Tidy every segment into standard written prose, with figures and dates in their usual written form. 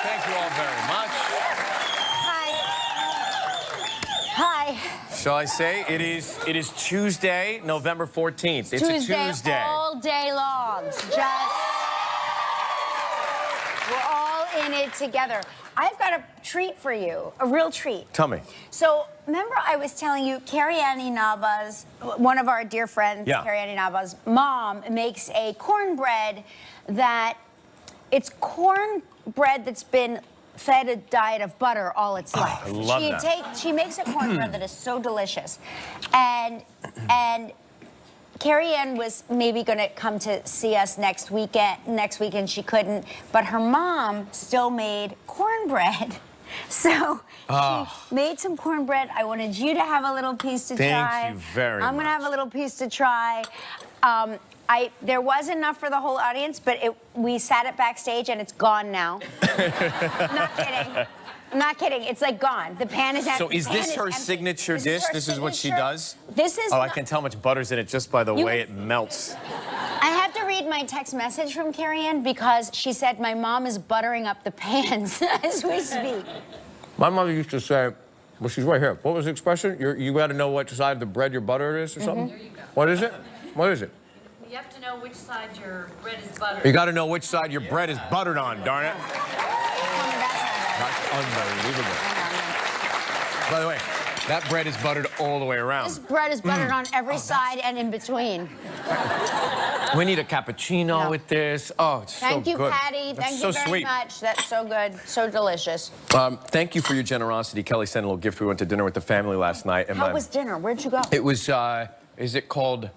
Thank you all very much. Hi. Shall I say it is Tuesday, November 14th. It's a Tuesday. All day long. We're all in it together. I've got a treat for you, a real treat. Tell me. So, remember I was telling you, Carrie-Ann Inaba's, one of our dear friends, Carrie-Ann Inaba's mom makes a cornbread that, it's cornbread that's been fed a diet of butter all its life. I love that. She makes a cornbread that is so delicious. And Carrie-Ann was maybe going to come to see us next weekend she couldn't, but her mom still made cornbread. So she made some cornbread. I wanted you to have a little piece to try. Thank you very much. I'm going to have a little piece to try. There was enough for the whole audience, but we sat it backstage and it's gone now. I'm not kidding. I'm not kidding. It's like gone. The pan is empty. So is this her signature dish? This is what she does? This is. Oh, I can tell how much butter's in it just by the way it melts. I have to read my text message from Carrie-Ann because she said my mom is buttering up the pans as we speak. My mother used to say, well, she's right here. What was the expression? You got to know what side of the bread your butter is or something? There you go. What is it? What is it? You have to know which side your bread is buttered. You got to know which side your bread is buttered on, darn it. That's unbelievable. By the way, that bread is buttered all the way around. This bread is buttered on every side and in between. We need a cappuccino with this. Oh, it's so good. Thank you, Patty. That's Thank so you very sweet. much. That's so good. So delicious. Thank you for your generosity. Kelly sent a little gift. We went to dinner with the family last night. And How was dinner? Where'd you go? It was, is it called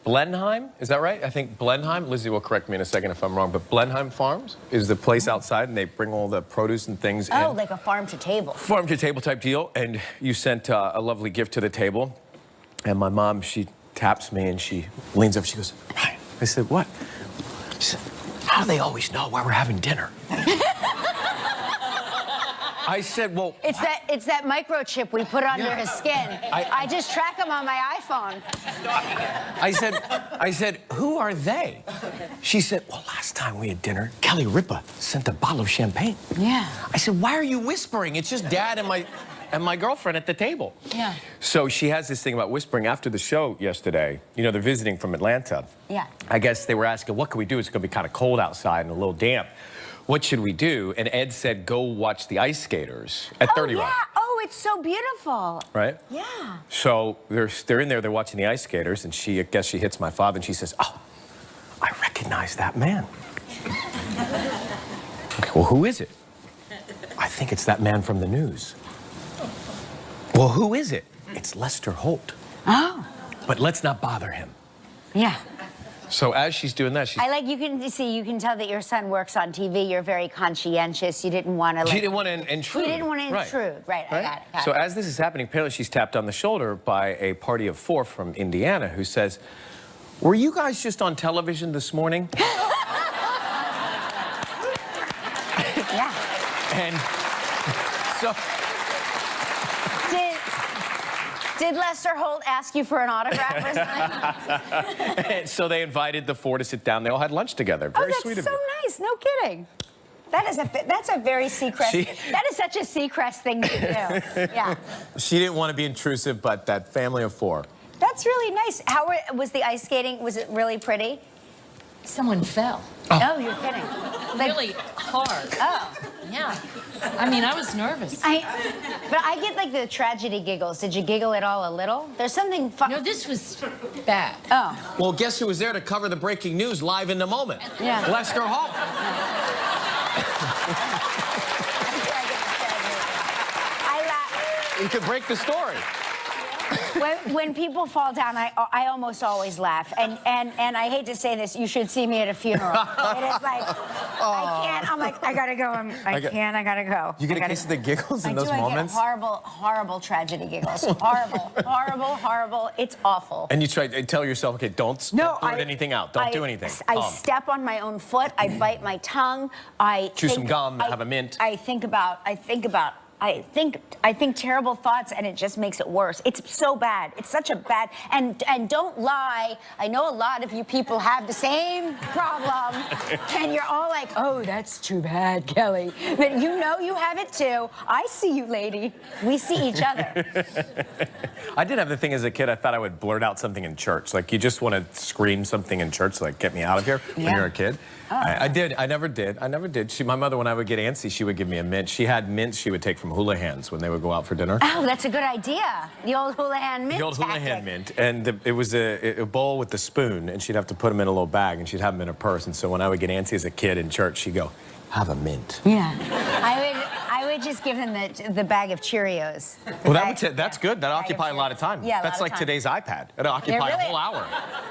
Blenheim? Is that right? I think Blenheim. Lizzie will correct me in a second if I'm wrong, but Blenheim Farms is the place outside, and they bring all the produce and things in. Oh, like a farm to table. Farm to table type deal, and you sent a lovely gift to the table, and my mom, she taps me and she leans up, she goes, Ryan. I said, what? She said, how do they always know where we're having dinner? I said, well... It's that microchip we put under his skin. I just track him on my iPhone. I said, who are they? She said, well, last time we had dinner, Kelly Ripa sent a bottle of champagne. Yeah. I said, why are you whispering? It's just Dad and my girlfriend at the table. Yeah. So she has this thing about whispering. After the show yesterday, you know, they're visiting from Atlanta. Yeah. I guess they were asking, what can we do? It's going to be kind of cold outside and a little damp. What should we do? And Ed said, go watch the ice skaters at 30 Rock. Oh, it's so beautiful. Right? Yeah. So they're in there, they're watching the ice skaters, and I guess she hits my father, and she says, oh, I recognize that man. Okay, well, who is it? I think it's that man from the news. Well, who is it? It's Lester Holt. Oh. But let's not bother him. Yeah. So as she's doing that, she's... you can tell that your son works on TV. You're very conscientious. You didn't want to... She didn't want to intrude. You didn't want to intrude. Right. I got it. So as this is happening, apparently she's tapped on the shoulder by a party of 4 from Indiana who says, were you guys just on television this morning? Yeah. And so... Did Lester Holt ask you for an autograph or something? And so they invited the 4 to sit down. They all had lunch together. Very sweet of you. Oh, that's so nice. No kidding. That's a very Seacrest. That is such a Seacrest thing to do. Yeah. She didn't want to be intrusive, but that family of 4. That's really nice. How was the ice skating? Was it really pretty? Someone fell. Oh, you're kidding. Really hard. Oh. Yeah. I mean, I was nervous. But I get like the tragedy giggles. Did you giggle at all a little? There's something fun. No, this was bad. Oh. Well, guess who was there to cover the breaking news live in the moment? Yeah. Lester Holt. I laugh. You could break the story. When people fall down, I almost always laugh. And I hate to say this, you should see me at a funeral. It is like, I can't. I'm like, I gotta go. I gotta go. You get a case of the giggles in those moments? I get horrible tragedy giggles. Horrible. It's awful. And you try to tell yourself, okay, don't blurt anything out. Don't do anything. I step on my own foot. I bite my tongue. Chew some gum. Have a mint. I think about I think terrible thoughts, and it just makes it worse. It's so bad. It's such a bad. And don't lie. I know a lot of you people have the same problem, and you're all like, "Oh, that's too bad, Kelly." But you know you have it too. I see you, lady. We see each other. I did have the thing as a kid. I thought I would blurt out something in church. Like you just want to scream something in church, like "Get me out of here" when you're a kid. Oh. I did. I never did. My mother, when I would get antsy, she would give me a mint. She had mints she would take from Houlihan's when they would go out for dinner. Oh, that's a good idea. The old Houlihan mint. The old Houlihan mint. And it was a bowl with the spoon, and she'd have to put them in a little bag, and she'd have them in a purse. And so when I would get antsy as a kid in church, she'd go, "Have a mint." Yeah. I would just give him the bag of Cheerios. Well, that's good. That occupies a lot of time. Yeah, that's like today's iPad. It'll occupy a whole hour.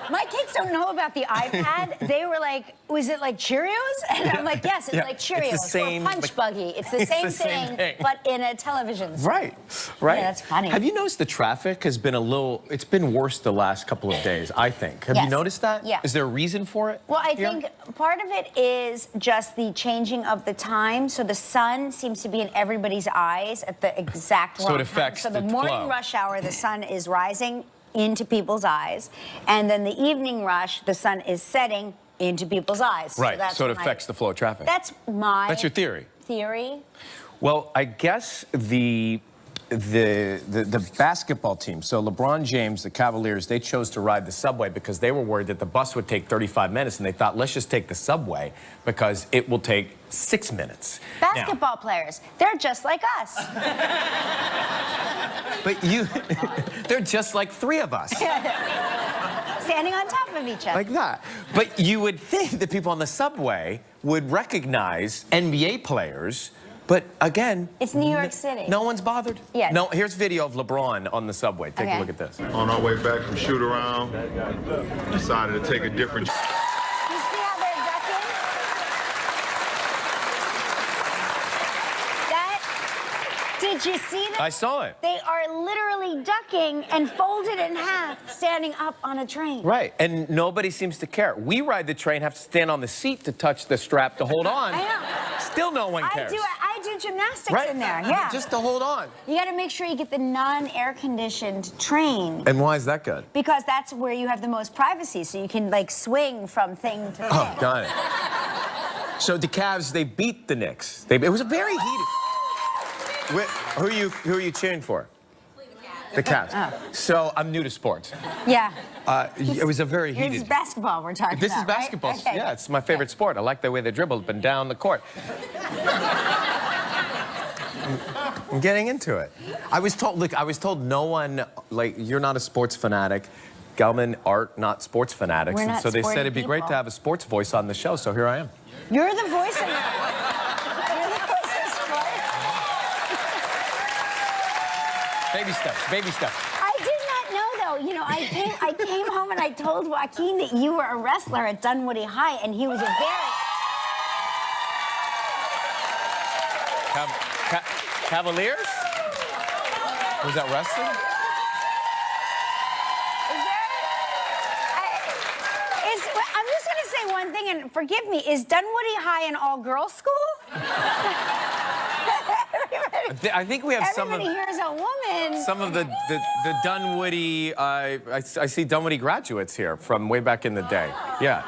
My kids don't know about the iPad. They were like, "Was it like Cheerios?" And I'm like, "Yes, it's like Cheerios." It's the same, or Punch Buggy. It's the same thing, but in a television screen. Right. Yeah, that's funny. Have you noticed the traffic has been it's been worse the last couple of days, I think. Have you noticed that? Yeah. Is there a reason for it? Well, I think part of it is just the changing of the time. So the sun seems to be in everybody's eyes at the exact wrong So it affects time. So the the morning flow. rush hour, the sun is rising into people's eyes. And then the evening rush, the sun is setting into people's eyes. Right. So it my- affects the flow of traffic. That's your theory. Theory. Well, I guess the basketball team, so LeBron James, the Cavaliers, they chose to ride the subway because they were worried that the bus would take 35 minutes, and they thought, let's just take the subway because it will take 6 minutes. Basketball players, they're just like us. But they're just like three of us. Standing on top of each other. Like that. But you would think that people on the subway would recognize NBA players. But again, it's New York City. No one's bothered. Yes. No, here's video of LeBron on the subway. Take a look at this. On our way back from shoot around, decided to take a different. You see how they're ducking? Did you see that? I saw it. They are literally ducking and folded in half, standing up on a train. Right, and nobody seems to care. We ride the train, have to stand on the seat to touch the strap to hold on. I know. Still no one cares. I do gymnastics in there, yeah. Just to hold on. You gotta make sure you get the non-air conditioned train. And why is that good? Because that's where you have the most privacy, so you can like swing from thing to thing. Oh, got it. So the Cavs, they beat the Knicks. It was a very heated. Who are you cheering for? The Cavs. Oh. So I'm new to sports. Yeah. It was a very heated. This is basketball we're talking about. This is basketball. Right? Okay. Yeah, it's my favorite sport. I like the way they dribble up and down the court. I'm getting into it. I was told no one, like, you're not a sports fanatic. Gelman, Art, not sports fanatics. We're and not so they said sporty it'd be great people. to have a sports voice on the show, so here I am. You're the voice of sport. Baby steps, baby steps. I did not know, though. You know, I came home and I told Joaquin that you were a wrestler at Dunwoody High, and he was a very... Cavaliers? Was that wrestling? I'm just going to say one thing, and forgive me. Is Dunwoody High an all-girls school? I think we have some of... Everybody here is a woman. Some of the Dunwoody, I see Dunwoody graduates here from way back in the day. Yeah,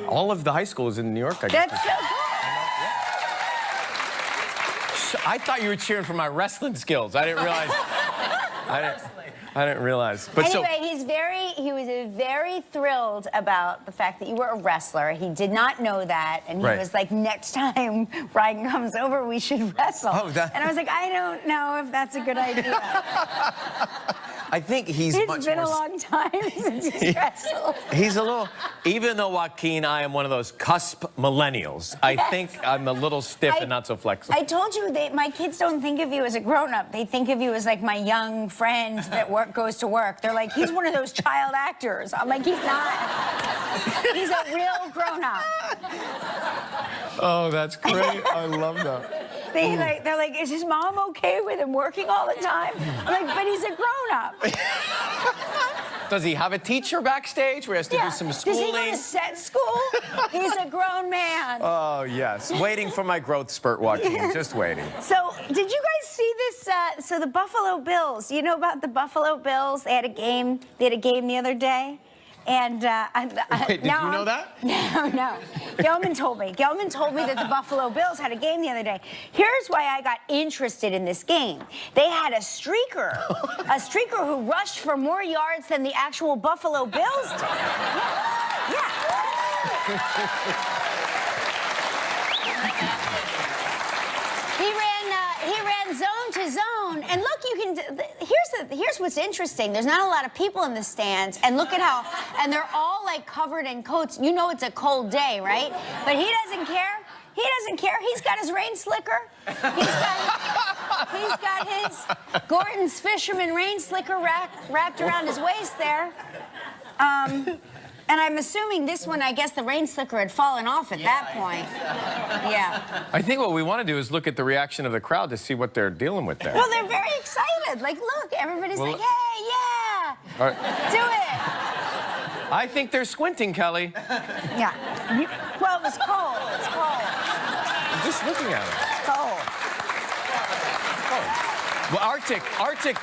all of the high schools in New York, I guess. That's so cool. I thought you were cheering for my wrestling skills. I didn't realize. I didn't realize. But anyway, he was very thrilled about the fact that you were a wrestler. He did not know that, and he was like, next time Ryan comes over, we should wrestle. Oh, and I was like, I don't know if that's a good idea. I think he's much more... It's been a long time since he's wrestled. He's a little... Even though, Joaquin, I am one of those cusp millennials, I think I'm a little stiff and not so flexible. I told you, my kids don't think of you as a grown-up. They think of you as like my young friend that goes to work. They're like, he's one of those child actors. I'm like, he's not. He's a real grown-up. Oh, that's great. I love that. They're like, is his mom okay with him working all the time? I'm like, but he's a grown-up. Does he have a teacher backstage where he has to do some schooling? Does he go to set school? He's a grown man. Oh, yes. Waiting for my growth spurt, Joaquin. Just waiting. So, did you guys see this? So the Buffalo Bills. You know about the Buffalo Bills? They had a game. They had a game the other day, and Wait, did you know that? No. Gelman told me. Gelman told me that the Buffalo Bills had a game the other day. Here's why I got interested in this game. They had a streaker who rushed for more yards than the actual Buffalo Bills did. Yeah. He ran zone to zone, and look, you can. Here's what's interesting. There's not a lot of people in the stands, and look at how, and they're all like covered in coats. You know it's a cold day, right? But he doesn't care. He doesn't care. He's got his rain slicker. He's got his Gordon's Fisherman rain slicker wrapped around his waist there. And I'm assuming this one, I guess the rain slicker had fallen off at that point. Yeah. I think what we want to do is look at the reaction of the crowd to see what they're dealing with there. Well, they're very excited. Like, look, everybody's like, hey, yeah, All right. do it. I think they're squinting, Kelly. Yeah. Well, it was cold. It's cold. I'm just looking at it. It's cold. Well, Arctic,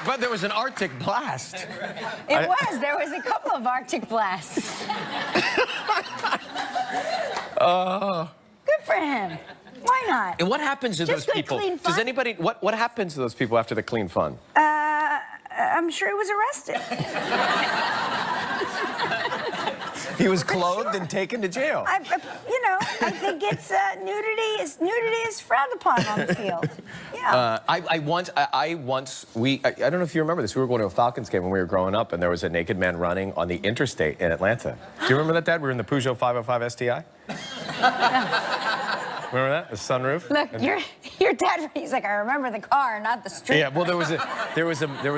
but there was an Arctic blast. It was. There was a couple of Arctic blasts. Good for him. Why not? And what happens to Just those good, people? clean fun. Does anybody? What happens to those people after the clean fun? I'm sure he was arrested. He was clothed and taken to jail. I think it's nudity is frowned upon on the field. Yeah. I once, I don't know if you remember this. We were going to a Falcons game when we were growing up, and there was a naked man running on the interstate in Atlanta. Do you remember that, Dad? We were in the Peugeot 505 STI. Remember that? The sunroof. Look, your dad. He's like, I remember the car, not the street. Yeah. Well, there was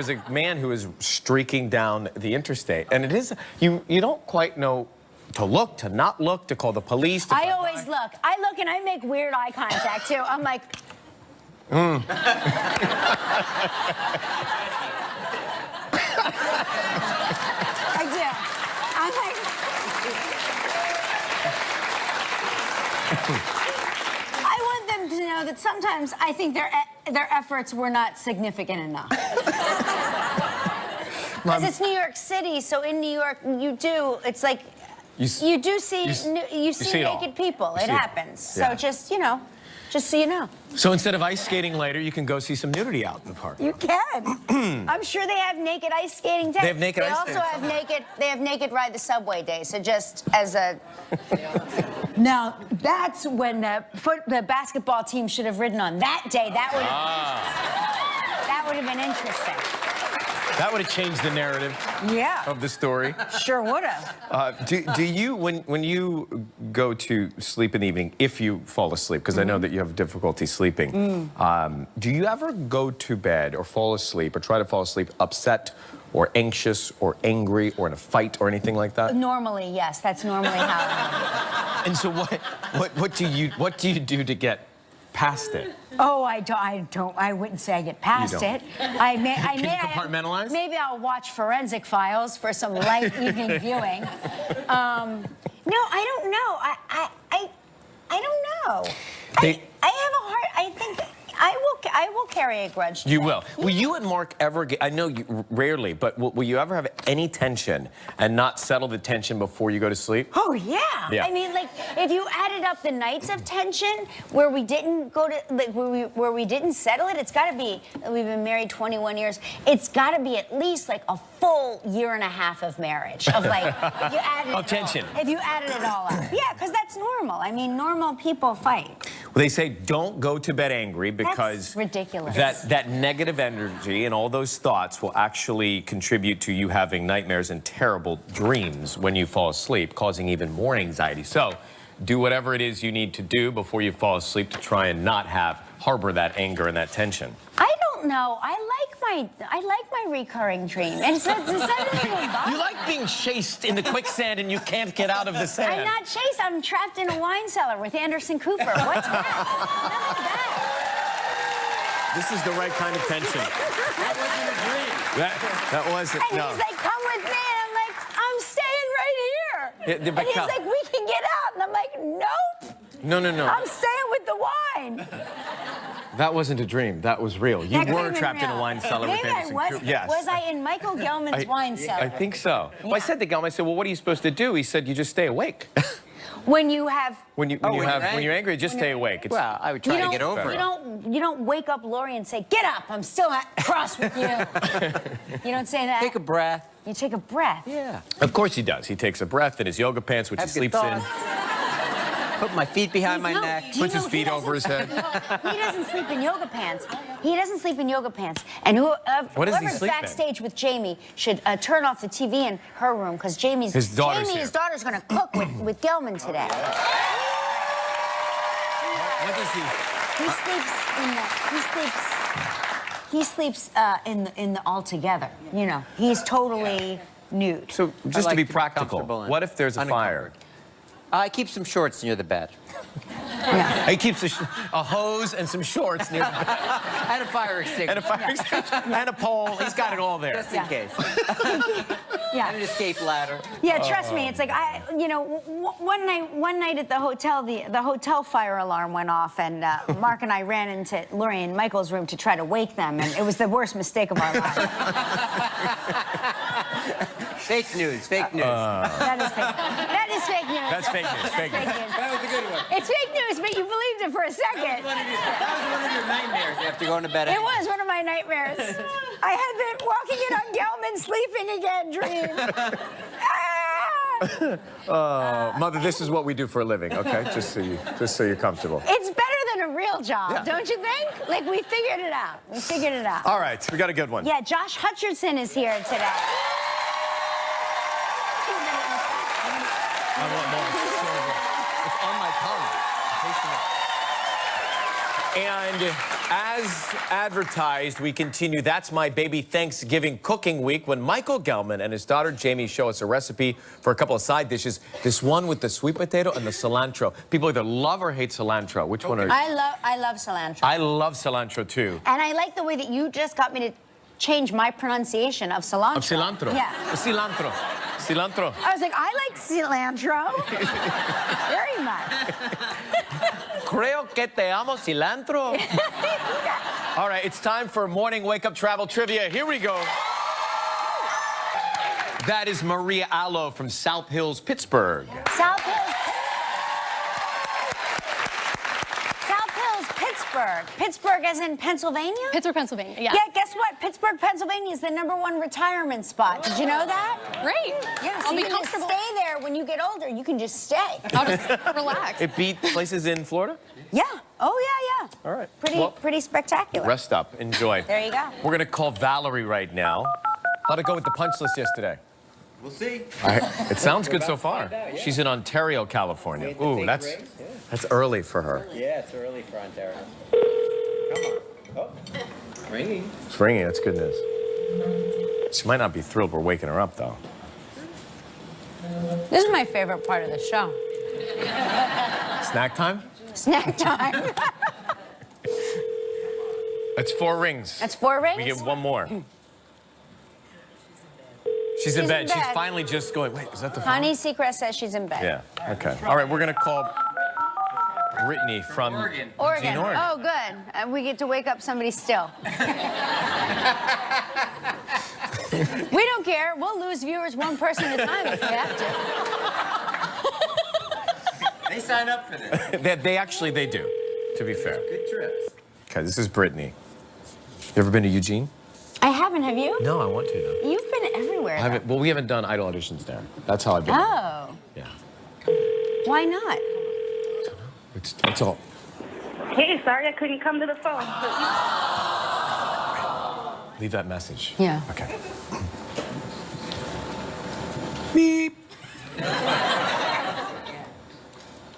a man who was streaking down the interstate, and it is you don't quite know to look, to not look, to call the police. I always look. I look and I make weird eye contact too. I'm like. I do. I'm like. I want them to know that sometimes I think their efforts were not significant enough. Because it's New York City, so in New York it's like you do see naked people. It happens. Yeah. So just so you know. So instead of ice skating later, you can go see some nudity out in the park. You can. I'm sure they have naked ice skating days. They have naked ice skating. They have naked ride the subway day. So just as a. Now that's when the basketball team should have ridden on that day. That would have been interesting. That would have changed the narrative of the story. Sure would have. Do you, when you go to sleep in the evening, if you fall asleep, because I know that you have difficulty sleeping, do you ever go to bed or fall asleep or try to fall asleep upset or anxious or angry or in a fight or anything like that? Normally, yes. That's normally how. And so what do you do to get past it? Oh, I don't. I wouldn't say I get past it. Can you compartmentalize? Maybe I'll watch Forensic Files for some light evening viewing. No, I don't know. I don't know. I have a heart. I think I will carry a grudge. You will. Will you and Mark ever get? I know you rarely, but will you ever have any tension and not settle the tension before you go to sleep? Oh yeah. I mean, like if you added up the nights of tension where we didn't go to, like where we didn't settle it, it's got to be. We've been married 21 years. It's got to be at least like a full year and a half of marriage of like if you added of tension. If you added it all up, yeah, because that's normal. I mean, normal people fight. Well, they say don't go to bed angry because That's ridiculous. That negative energy and all those thoughts will actually contribute to you having nightmares and terrible dreams when you fall asleep, causing even more anxiety. So do whatever it is you need to do before you fall asleep to try and not harbor that anger and that tension. I don't know. I like my recurring dream. And so, does that even bother You like being chased in the quicksand and you can't get out of the sand. I'm not chased. I'm trapped in a wine cellar with Anderson Cooper. What's that? None of that. This is the right kind of tension. That wasn't a dream. That wasn't, And no. he's like, come with me. And I'm like, I'm staying right here. Yeah, and he's like, we can get out. And I'm like, nope. No. I'm staying with the wine. That wasn't a dream. That was real. You That were could've been trapped in a real. wine cellar with Maybe I Anderson was. Cooper. Yes. Was I in Michael Gelman's wine cellar? I think so. Well, I said to Gelman, I said, well, what are you supposed to do? He said, you just stay awake. When you have... when you're angry, just stay awake. It's, Well, I would try to get over it. You don't wake up Lori and say, get up, I'm still cross with you. You don't say that? Take a breath. You take a breath. Yeah. Of course he does. He takes a breath in his yoga pants, which Have he good sleeps in. thoughts. Put my feet behind my neck. Do you Puts his know feet he over his head. He doesn't sleep in yoga pants. He doesn't sleep in yoga pants. And What does he whoever's sleep in? backstage with Jamie should turn off the TV in her room because His daughter's Jamie's daughter's going to cook with Gelman today. What does he... He sleeps in the all together. You know, he's totally nude. So just like to be to be practical, comfortable in what if there's a fire? I keep some shorts near the bed. Yeah. He keeps a hose and some shorts near And a fire extinguisher. and a fire extinguisher and a pole. He's got it all there. Just in case. Yeah. And an escape ladder. Yeah, trust me. It's like one night at the hotel, the hotel fire alarm went off, and Mark and I ran into Lori and Michael's room to try to wake them, and it was the worst mistake of our lives. Fake news, fake news. That is fake. That is fake news. That's fake news. Fake news. That was a good one. It's fake news, but you believed it for a second. That was one of your nightmares after going to bed. It was one of my nightmares. I had the walking in on Gelman sleeping again dream. Mother, this is what we do for a living, okay? Just so you're comfortable. It's better than a real job, don't you think? Like, we figured it out. We figured it out. All right, we got a good one. Yeah, Josh Hutcherson is here today. I want more. It's on my tongue. And as advertised, we continue That's My Baby Thanksgiving Cooking Week when Michael Gelman and his daughter Jamie show us a recipe for a couple of side dishes. This one with the sweet potato and the cilantro. People either love or hate cilantro. Which one are you? I love cilantro. I love cilantro too. And I like the way that you just got me to change my pronunciation of cilantro. Of cilantro? Yeah. Cilantro. Cilantro. I was like, I like cilantro. Very much. Creo que te amo cilantro. All right, it's time for morning wake-up travel trivia. Here we go. That is Maria Allo from South Hills, Pittsburgh. South Hills, Pittsburgh. Pittsburgh as in Pennsylvania? Pittsburgh, Pennsylvania, yeah. Yeah, guess what? Pittsburgh, Pennsylvania is the #1 retirement spot. Did you know that? Great. Yeah, so I'll you be can just comfortable. stay there when you get older. You can just stay. I'll just relax. It beat places in Florida? Yeah. Oh, yeah, yeah. All right. Pretty, Well, pretty spectacular. Rest up. Enjoy. There you go. We're going to call Valerie right now. How'd it go with the punch list yesterday? We'll see. It sounds good so far. She's in Ontario, California. Ooh, that's early for her. Yeah, it's early for Ontario. Come on. Oh, ringing. It's ringing. That's good news. She might not be thrilled we're waking her up, though. This is my favorite part of the show. Snack time? Snack time. That's 4 rings. That's 4 rings? We get one more. She's in bed. She's finally just going, wait, is that the phone? Honey Secret says she's in bed. Yeah, okay. All right, we're going to call Brittany from Oregon. Oregon. Oregon. Oh, good. We get to wake up somebody still. We don't care. We'll lose viewers one person at a time if we have to. They sign up for this. They do, to be fair. Good trips. Okay, this is Brittany. You ever been to Eugene? I haven't, have you? No, I want to, though. You've been everywhere. I haven't, well, we haven't done Idol auditions there. That's how I've been. Oh. Yeah. Why not? It's all. Hey, sorry I couldn't come to the phone. Leave that message. Yeah. Okay. Beep.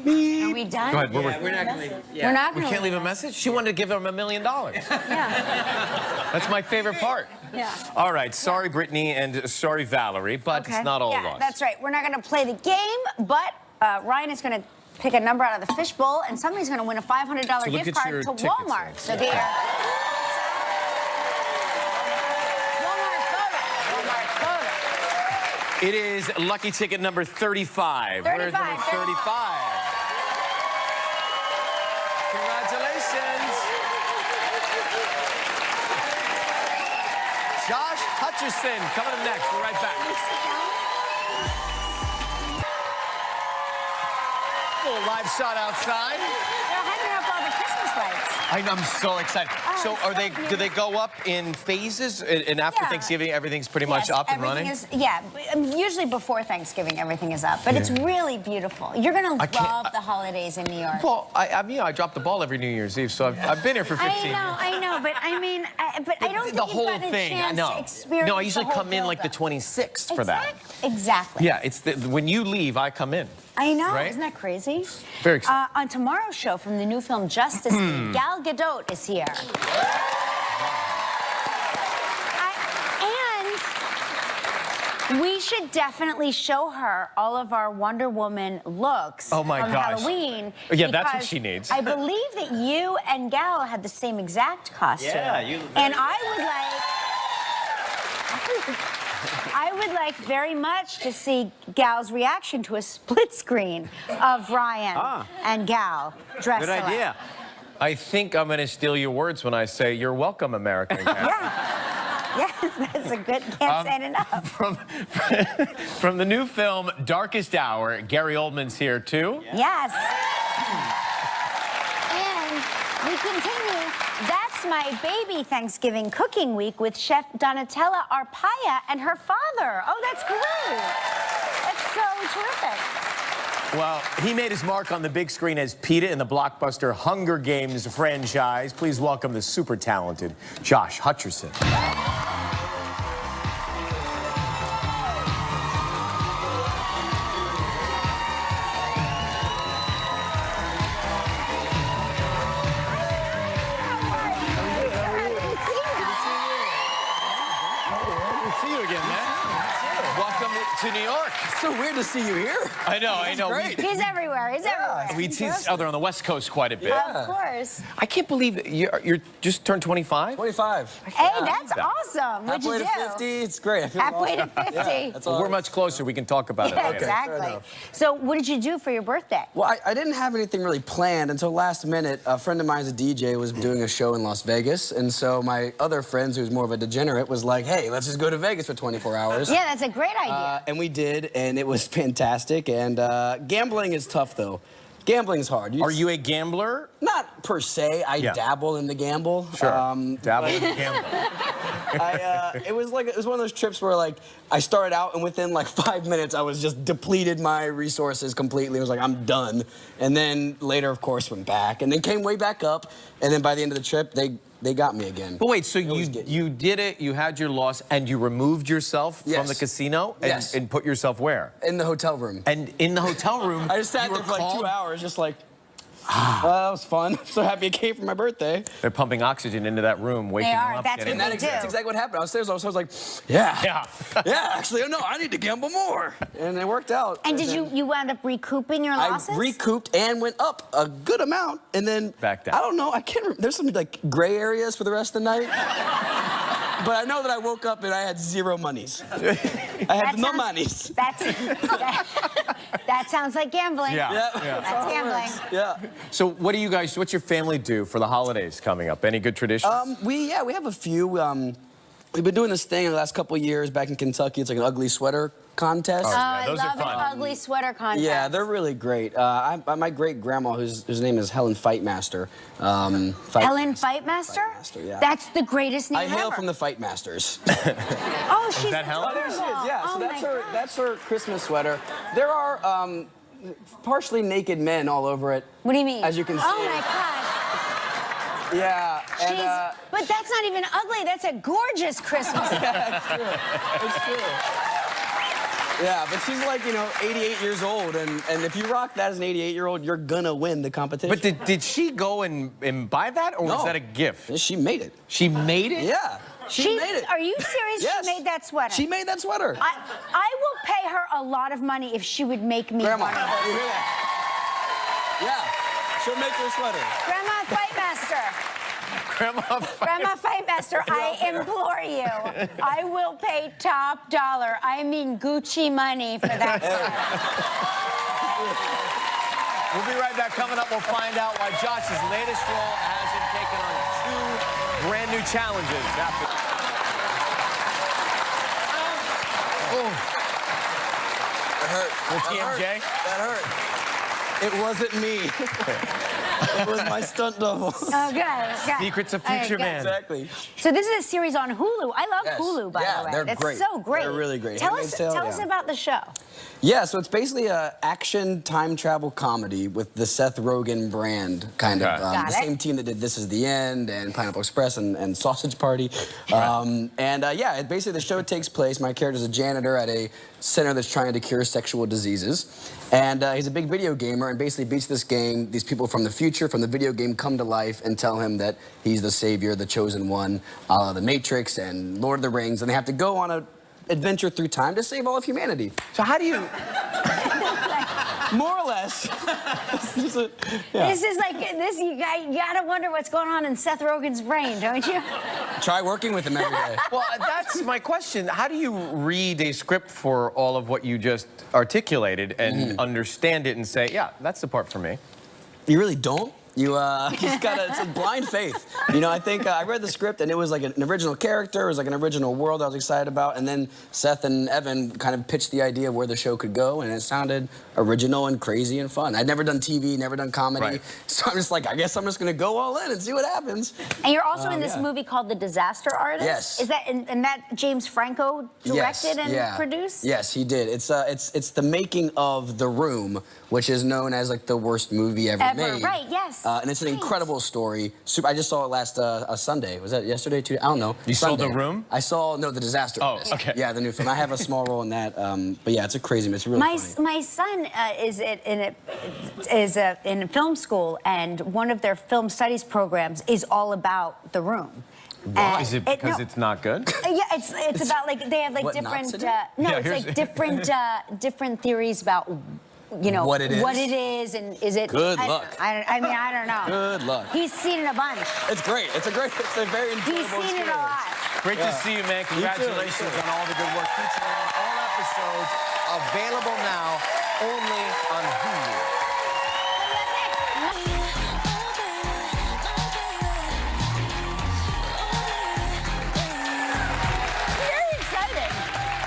Are we done? Go ahead. We're not going to leave. We're not We gonna can't leave a message? She wanted to give him $1 million. Yeah. That's my favorite part. Yeah. All right. Sorry, Brittany, and sorry, Valerie, but it's not all yeah, lost. that's right. We're not going to play the game, but Ryan is going to pick a number out of the fishbowl, and somebody's going to win a $500 So look gift at card your to tickets Walmart. there. So get your Walmart photo. It is lucky ticket number 35. Where's number 35? 35? Congratulations. Hutcherson coming up next. We're right back. Little live shot outside. They're hanging up all the Christmas lights. I'm so excited. So so do they go up in phases? And after Yeah. Thanksgiving, everything's pretty much Yes, up and running? Usually before Thanksgiving, everything is up. But it's really beautiful. You're going to love the holidays in New York. Well, I drop the ball every New Year's Eve, so I've been here for 15 years. I know, but I mean, I don't think The you've whole gotten a thing, I chance know. to experience No, I usually the whole come in like the buildup. 26th for that. Exactly. Yeah, it's when you leave, I come in. I know, Right? isn't that crazy? Very exciting. On tomorrow's show from the new film Justice League, Gal Gadot is here. And we should definitely show her all of our Wonder Woman looks Oh my from gosh. Halloween. Yeah, that's what because she needs. I believe that you and Gal had the same exact costume. Yeah, you- And I would like very much to see Gal's reaction to a split screen of Ryan and Gal dressed Good alike. idea. I think I'm going to steal your words when I say, "You're welcome, American." Yeah. Yes, that's a good, can't say it enough. From the new film Darkest Hour, Gary Oldman's here too. Yes. And we continue. That's my baby Thanksgiving cooking week with Chef Donatella Arpaia and her father. Oh, that's great. That's so terrific. Well, he made his mark on the big screen as Peeta in the blockbuster Hunger Games franchise. Please welcome the super talented Josh Hutcherson. See you again, man. Welcome to New York. It's so weird to see you here. I know. Great. He's everywhere. He's everywhere. We see each other on the West Coast quite a bit. Of course. I can't believe you're just turned 25. 25. Hey, that's awesome. What'd you Halfway do? to 50. It's great. I feel Halfway to awesome. 50. Yeah, that's all. We're much closer. We can talk about it Yeah, later. fair exactly. enough. So what did you do for your birthday? Well, I didn't have anything really planned until last minute. A friend of mine who's a DJ was doing a show in Las Vegas, and so my other friends, who's more of a degenerate, was like, "Hey, let's just go to Vegas for 24 hours." Yeah, that's a great idea. And we did, and it was fantastic. And gambling is tough, though. Gambling is hard. Are you a gambler? Not per se. I dabble in the gamble. Sure. Dabble in the gamble. It was one of those trips where like I started out and within like 5 minutes I was just depleted my resources completely. I was like, I'm done. And then later, of course, went back and then came way back up. And then by the end of the trip, they got me again. But wait, so always get you did it, you had your loss, and you removed yourself from Yes. the casino? And, Yes. and put yourself where? In the hotel room. And in the hotel room, I just sat you there were for like called? 2 hours, just like, that was fun. So happy it came for my birthday. They're pumping oxygen into that room, waking They are. you up. That's getting- what they do. That's exactly what happened. I was there, so I was like, yeah. Yeah. Yeah, actually, no, I need to gamble more. And it worked out. And did you wound up recouping your losses? I recouped and went up a good amount, and then Back down. I don't know. I can't remember. There's some like gray areas for the rest of the night. But I know that I woke up and I had zero monies. I had no monies. That sounds like gambling. Yeah. Yeah. That's gambling. Yeah. So what's your family do for the holidays coming up? Any good traditions? We have a few. We've been doing this thing in the last couple of years back in Kentucky. It's like an ugly sweater contest. Oh, Yeah, I those are love an fun. ugly sweater contest. Yeah, they're really great. My great grandma, whose name is Helen Fightmaster. Helen Fightmaster? Fightmaster, yeah. That's the greatest name I hail ever. from the Fightmasters. Oh, she's that Helen? adorable. Yeah, Oh so my that's her Christmas sweater. There are partially naked men all over it. What do you mean? As you can see. Oh my God. Yeah, and But that's not even ugly. That's a gorgeous Christmas. it's true. Yeah, but she's like, 88 years old, and if you rock that as an 88-year-old, you're gonna win the competition. But did she go and buy that, or was No. that a gift? She made it. She made it? Yeah, she made it. Are you serious? Yes. She made that sweater. She made that sweater. I will pay her a lot of money if she would make me Grandma, one of those. you hear that? Yeah, she'll make you a sweater. Grandma Fightmaster. Grandma Fightmaster, I implore you. I will pay top dollar. I mean Gucci money for that sweater. We'll be right back. Coming up, we'll find out why Josh's latest role has him taking on 2 brand new challenges after. That hurt. Little TMJ? That hurt. It wasn't me. It was my stunt double. Oh, good. Secrets of Future Man. Exactly. So this is a series on Hulu. I love Yes. Hulu, by the way. They're It's great. so great. They're really great. Tell Handmaid's us Tale, tell us yeah. about the show. Yeah, so it's basically a action time travel comedy with the Seth Rogen brand, kind Okay. of. Got The it. same team that did This Is the End and Pineapple Express and Sausage Party. Yeah, basically the show takes place. My character's a janitor at a center that's trying to cure sexual diseases. And he's a big video gamer and basically beats this game. These people from the future, from the video game, come to life and tell him that he's the savior, the chosen one, the Matrix and Lord of the Rings. And they have to go on an adventure through time to save all of humanity. So how do you... More or less. This is like this. You gotta wonder what's going on in Seth Rogen's brain, don't you? Try working with him every day. Well, that's my question. How do you read a script for all of what you just articulated and understand it and say, yeah, that's the part for me? You really don't. You just gotta, it's a blind faith. You know, I think I read the script and it was like an original character, it was like an original world I was excited about, and then Seth and Evan kind of pitched the idea of where the show could go, and it sounded original and crazy and fun. I'd never done TV, never done comedy, Right. so I'm just like, I guess I'm just gonna go all in and see what happens. And you're also in this yeah. movie called The Disaster Artist. Yes. Is that and that James Franco directed and produced? Yes, he did. It's the making of The Room, which is known as like the worst movie ever made. Right, yes. And it's an incredible story. I just saw it last Sunday. Was that yesterday? I don't know. You saw Sunday. The Room? I saw, no, The Disaster Artist. okay. Yeah, the new film. I have a small role in that. But yeah, it's a crazy, it's really funny. My son is in film school, and one of their film studies programs is all about The Room. Is it because it's not good? Yeah, it's about like they have like What not different to do? no, Yeah, it's here's- like different theories about What it is? and is it Good I luck. I don't know. Good luck. He's seen it a bunch. It's great. It's a very enjoyable He's seen it a lot. Great to see you, man. Congratulations on all the good work. Featuring on all episodes, available now only on Hulu. Very excited.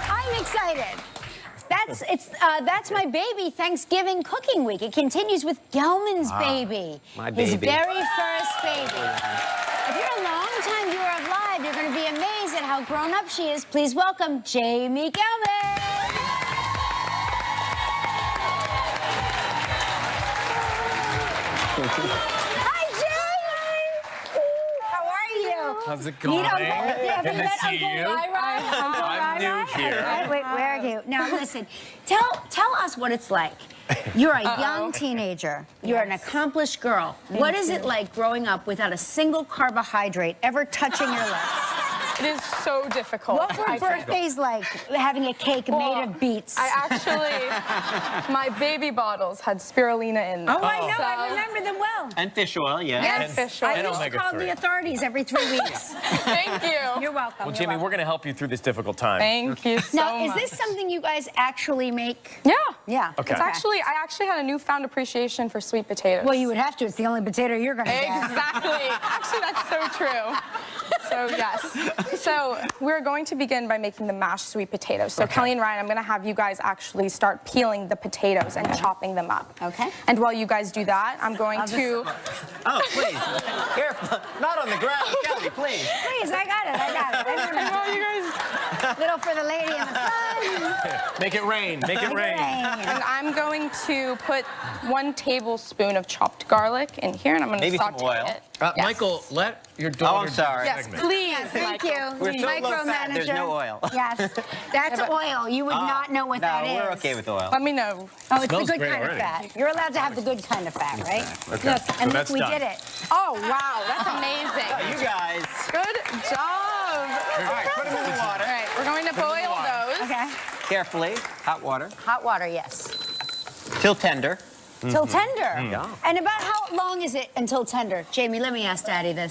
I'm excited. That's my baby Thanksgiving cooking week. It continues with Gelman's baby. my His baby. very first baby. If you're a long-time viewer of Live, you're going to be amazed at how grown up she is. Please welcome Jamie Gelman. Hi, Jamie. How are you? How's it going? Meet Uncle, have you Good to met see Uncle you. Lyra? Uncle I'm new Lyra? here. Wait, where are you? Now listen, tell us what it's like. You're a young teenager. You're an accomplished girl. What is it like growing up without a single carbohydrate ever touching your lips? It is so difficult. What were birthdays like, having a cake made of beets? I actually, my baby bottles had spirulina in them. Oh, I know. So- I remember them well. And fish oil, yeah. Yes, fish oil. I And used to omega call 3. the authorities every 3 weeks. Thank you. You're welcome. Well, Jamie, we're going to help you through this difficult time. Thank you so Now, is much. this something you guys actually make? Yeah. Yeah. Okay. It's actually, I actually had a newfound appreciation for sweet potatoes. Well, you would have to. It's the only potato you're going to get. Exactly. Actually, that's so true. So, yes. So, we're going to begin by making the mashed sweet potatoes. So, Kelly and Ryan, I'm going to have you guys actually start peeling the potatoes and chopping them up. Okay. And while you guys do that, I'm going to... Oh, please. Careful. Not on the ground, Kelly, please. Please, I got it. And while you guys... Little for the lady in the front. Make it rain. Make it rain. And I'm going to put 1 tablespoon of chopped garlic in here, and I'm going to Maybe some saute oil. it. Yes. Yes. Michael, let your daughter... I'm sorry. Yes, please. Thank Michael. you. We're so low fat, there's Micromanager. no oil. Yes. That's oil. You would not know what No, that is. we're okay with oil. Let me know. Oh, it's the Smells good great kind already. of fat. You're allowed to have the good kind of fat, right? Okay. Look, So and look, that's we done. did it. Oh, wow. That's amazing. You guys. Good job. All right, put them in the water. All right, we're going to boil those. Okay. Carefully. Hot water. Hot water, yes. Till tender. Till tender. Yeah. And about how long is it until tender? Jamie, let me ask Daddy this.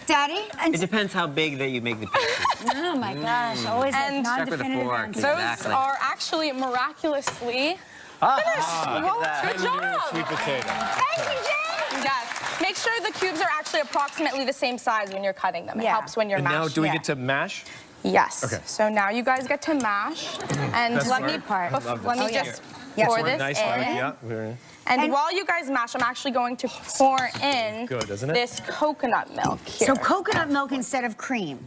Daddy? It depends how big that you make the pieces. Oh my gosh, always And like Check with a non-definitive fork. answers. Those Exactly. are actually miraculously Ah, finished. look at that. Good job. Sweet potato. Thank you, Jamie. Yes. Make sure the cubes are actually approximately the same size when you're cutting them. It Yeah. helps when you're And now, mashing. do we Yeah. get to mash? Yes. Okay. So now you guys get to mash. And Best let part. me, part. let me Oh, yeah. just Yeah. pour Pour this Nice, in. yeah. Very- And while you guys mash, I'm actually going to pour in good, isn't it? this coconut milk here. So coconut milk instead of cream.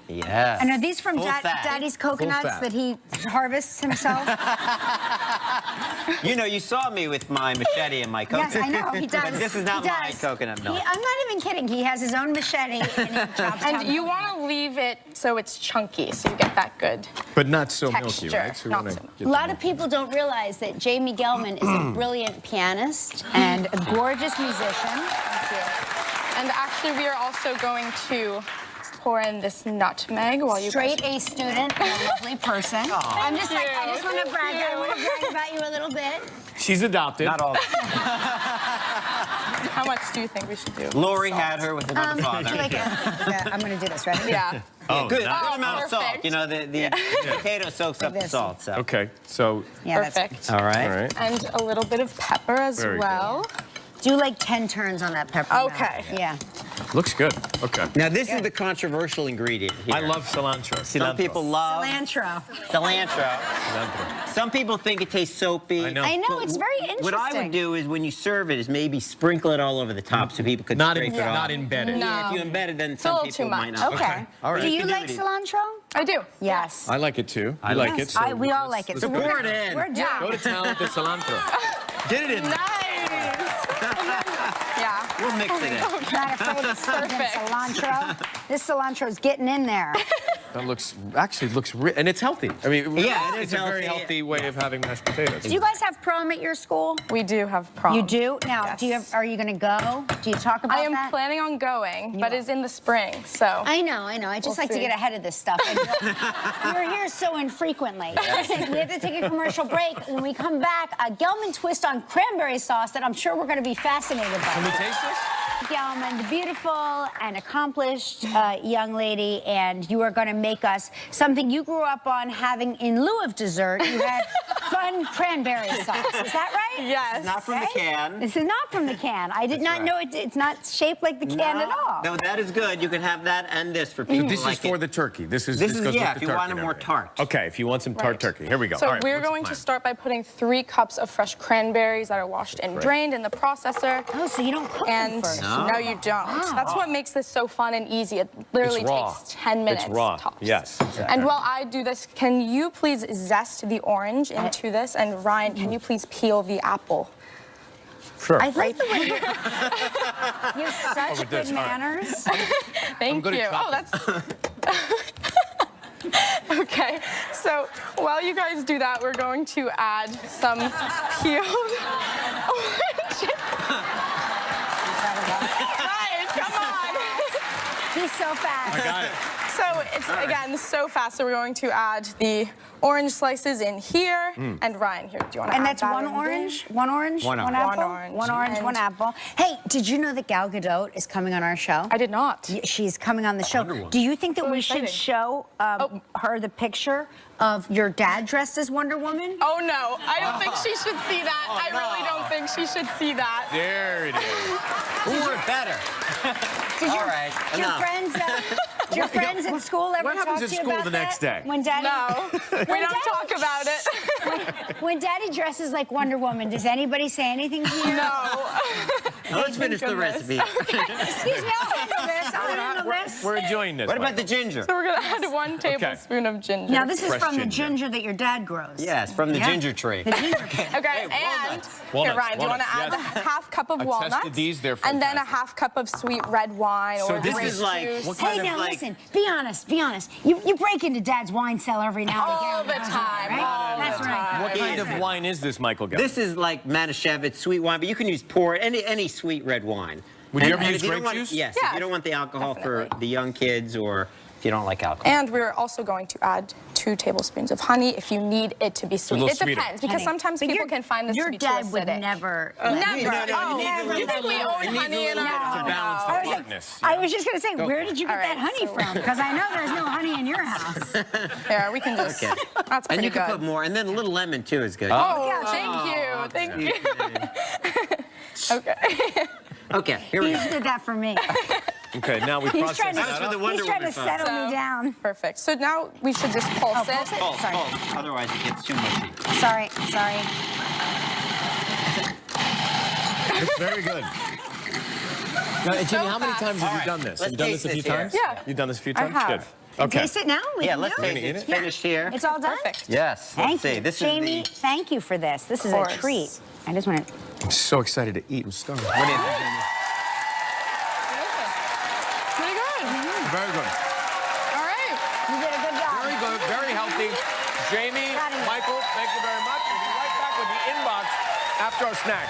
Yes. And are these from Full fat. Daddy's coconuts fat. that he harvests himself? You know, you saw me with my machete and my coconut. Yes, I know, he does. But this is not He my does. coconut milk. I'm not even kidding. He has his own machete and he chops And down you the- want to leave it so it's chunky, so you get that good. But not so milky, Texture, right? So we not wanna so- get A lot of people don't realize that Jamie Gelman is a brilliant pianist and a gorgeous musician. And actually, we are also going to pour in this nutmeg while you Straight A student and a lovely person. I'm just like, I just want to brag. I want to brag about you a little bit. She's adopted. Not all. How much do you think we should do? Lori had her with another father. Like I'm going to do this, right? Yeah. Oh, Good, nice. good amount of salt. perfect. You know, the potato soaks up the this. salt. So. Okay, so, Yeah, that's Perfect. All right. all right. And a little bit of pepper as Very good. well. do like 10 turns on that pepper. now. Okay. Yeah. Looks good. Okay. Now, this is the controversial ingredient here. I love cilantro. Some people love Cilantro. cilantro. Cilantro. Some people think it tastes soapy. I know. I know, But it's very interesting. What I would do is when you serve it is maybe sprinkle it all over the top so people could Not, scrape it off. not embedded. No. Yeah, if you embed it, then a some little people too might much. not. Okay. All right. Do You you can do like it. cilantro? I do. Yes. I like it too. I like it. So we all like it. let's So go. Pour it in. We're done. Yeah. Go to town with the cilantro. Get it in. Nice. Yeah. We'll mix it in. Not afraid of seasoned Perfect. cilantro. This cilantro's getting in there. That looks and it's healthy. I mean, Yeah, it it's is a very healthy. healthy way of having mashed potatoes. Do you guys have prom at your school? We do have prom. You do? Now, Yes. are you going to go? Do you talk about I am that? planning on going, but are. it's in the spring, so. I know. I just We'll like to see. get ahead of this stuff. And you're here so infrequently. We have to take a commercial break. When we come back, a Gelman twist on cranberry sauce that I'm sure we're going to be fascinated by. Can we taste this? Gelman, the beautiful and accomplished young lady, and you are going to make us something you grew up on having in lieu of dessert. You had fun cranberry sauce. Is that right? Yes. Not from the can. This is not from the can. I did not right. know it's not shaped like the can at all. No, that is good. You can have that and this for people This who like is for it. the turkey. This This goes is, with yeah, the if you turkey want it and more everything. tart. Okay, if you want some tart Right. turkey. Here we go. So All right, we're what's the going to plan? start by putting 3 cups of fresh cranberries that are washed and drained in the processor. Oh, so you don't cook them And first. no, you don't. That's what makes this so fun and easy. It literally It's raw. takes 10 minutes. It's raw. Tops. Yes. And while I do this, can you please zest the orange into this? And Ryan, can you please peel the apple? Sure. I like the way you have such with this, good all right. manners. Thank good you. at Oh, that's. Okay, so while you guys do that, we're going to add some peeled oranges. Ryan, come on. He's so fast. I got it. So it's, again, so fast. So we're going to add the orange slices in here. And Ryan, here, do you want to And add that's that one in orange, one orange, One one orange. apple, One orange. one orange, And- one apple. Hey, did you know that Gal Gadot is coming on our show? I did not. She's coming on the show. Do you think that Oh, we should exciting. show her the picture of your dad dressed as Wonder Woman? Oh, no. I don't think she should see that. I really don't think she should see that. There it is. Who were better? Did All right, your enough. friends, your friends at school ever What happens talk at to you school about the next that? day? When Daddy, No, we don't talk about it. when Daddy dresses like Wonder Woman, does anybody say anything to you? No. Let's finish the goodness. recipe. Excuse me, I'll handle this. I'll handle this. We're enjoying this. What about the Michael. ginger? So we're going to add 1 tablespoon of ginger. Now, this is Fresh from the ginger. ginger that your dad grows. Yes, from the Yeah. ginger tree. The ginger tree. Okay, and Walnuts. here, Ryan, do you want to Walnuts, add yes. the half cup of I walnuts? tested these, they're and then a fantastic. half cup of sweet red wine So or this grape is like- juice. what Hey, kind of now like- listen, be honest, be honest. You break into Dad's wine cellar every now and again. All the time, Right? all That's the right. time. What kind of wine is this, Michael? This is like Manischewitz sweet wine, but you can use port, any sweet red wine. Would you ever and use if don't grape want- juice? Yes, Yeah, if you don't want the alcohol for definitely. the young kids or if you don't like alcohol. And we're also going to add 2 tablespoons of honey if you need it to be sweet. little It sweeter. depends, because Honey. sometimes But people your- can find this your to be too dad would acidic. never. Never. No, no, it Oh, needs a you little think we bit. own It needs a honey in little bit our to balance the house? bluntness. I was just going to say, where did you get All that right, honey so- from? Because I know there's no honey in your house. Here, we can just. Okay. That's pretty And you can good. put more, and then a little lemon too is good. Oh, Yeah, thank you. Thank you. Okay. Okay, here we He go. just did that for me. Okay, now we He's process trying to, that for the up. Wonder he's trying to Woman fun. settle me down. Perfect. So now we should just pulse it. pulse it? Pulse, Sorry. pulse. Otherwise, it gets too mushy. Sorry. It's very good. Now, Jimmy, how many times have you right, done this? let's Have you done this taste a few this here. times? Yeah. You've done this a few I times? have. Good. Okay. Taste it now? We Yeah, can let's do it? taste it. It's Yeah. finished here. It's all done? Perfect. Yes. Thank Let's see. you. This Jamie, is the. thank you for this. This is a course. treat. I just want to... I'm so excited to eat. I'm starving. What is it, Jamie? Pretty good. Very good. All right. You did a good job. Very good. Very healthy. Jamie, Proud of you. Michael, thank you very much. We'll be right back with the inbox after our snack.